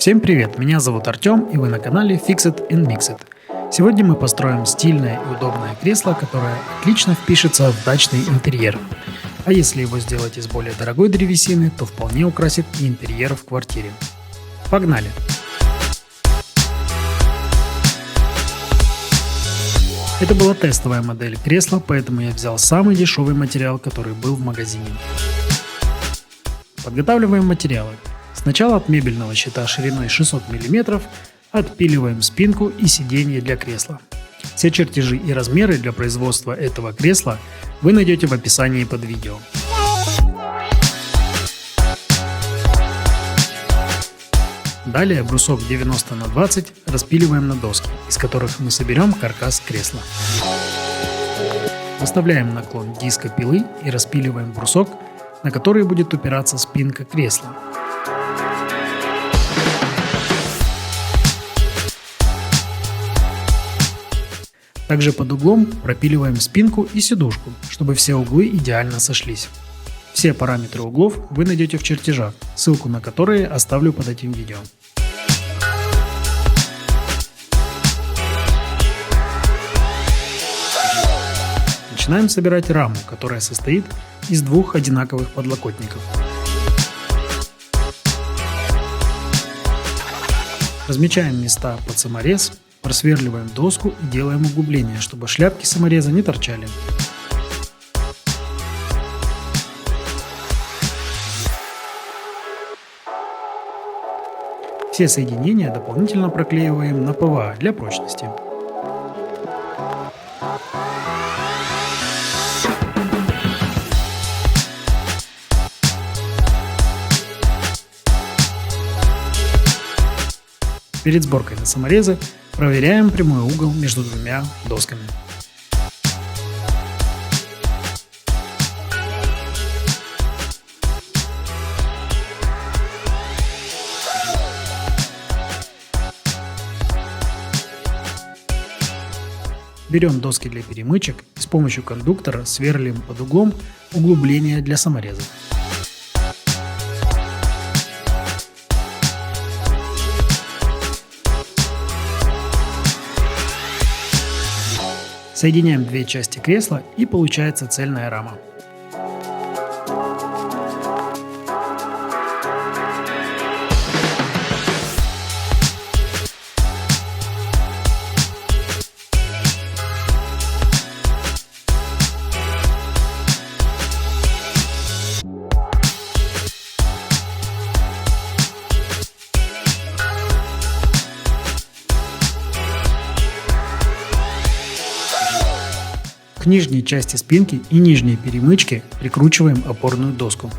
Всем привет, меня зовут Артем, и вы на канале Fixed and Mixed. Сегодня мы построим стильное и удобное кресло, которое отлично впишется в дачный интерьер. А если его сделать из более дорогой древесины, то вполне украсит и интерьер в квартире. Погнали! Это была тестовая модель кресла, поэтому я взял самый дешевый материал, который был в магазине. Подготавливаем материалы. Сначала от мебельного щита шириной 600 мм отпиливаем спинку и сиденье для кресла. Все чертежи и размеры для производства этого кресла вы найдете в описании под видео. Далее брусок 90 на 20 распиливаем на доски, из которых мы соберем каркас кресла. Выставляем наклон диска пилы и распиливаем брусок, на который будет упираться спинка кресла. Также под углом пропиливаем спинку и сидушку, чтобы все углы идеально сошлись. Все параметры углов вы найдете в чертежах, ссылку на которые оставлю под этим видео. Начинаем собирать раму, которая состоит из двух одинаковых подлокотников. Размечаем места под саморез, просверливаем доску и делаем углубление, чтобы шляпки самореза не торчали. Все соединения дополнительно проклеиваем на ПВА для прочности. Перед сборкой на саморезы проверяем прямой угол между двумя досками. Берем доски для перемычек и с помощью кондуктора сверлим под углом углубление для саморезов. Соединяем две части кресла и получается цельная рама. К нижней части спинки и нижней перемычки прикручиваем опорную доску.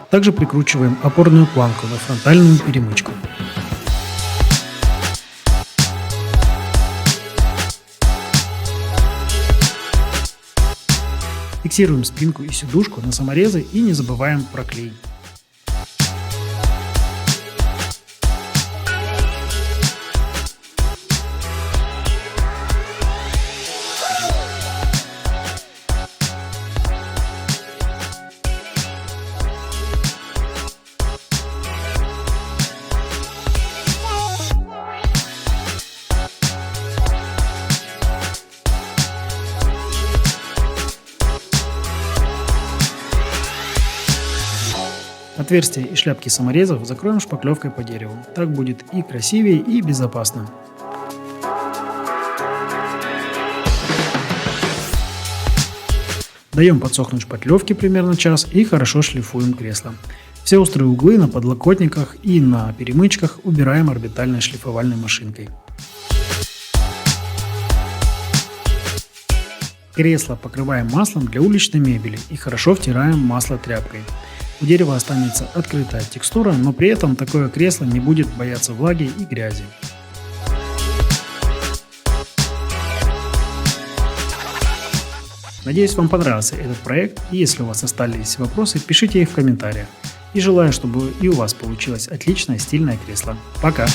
Также прикручиваем опорную планку на фронтальную перемычку. Фиксируем спинку и сидушку на саморезы и не забываем про клей. Отверстия и шляпки саморезов закроем шпаклевкой по дереву. Так будет и красивее, и безопасно. Даем подсохнуть шпаклевки примерно час и хорошо шлифуем кресло. Все острые углы на подлокотниках и на перемычках убираем орбитальной шлифовальной машинкой. Кресло покрываем маслом для уличной мебели и хорошо втираем масло тряпкой. У дерева останется открытая текстура, но при этом такое кресло не будет бояться влаги и грязи. Надеюсь, вам понравился этот проект, и если у вас остались вопросы, пишите их в комментариях. И желаю, чтобы и у вас получилось отличное стильное кресло. Пока!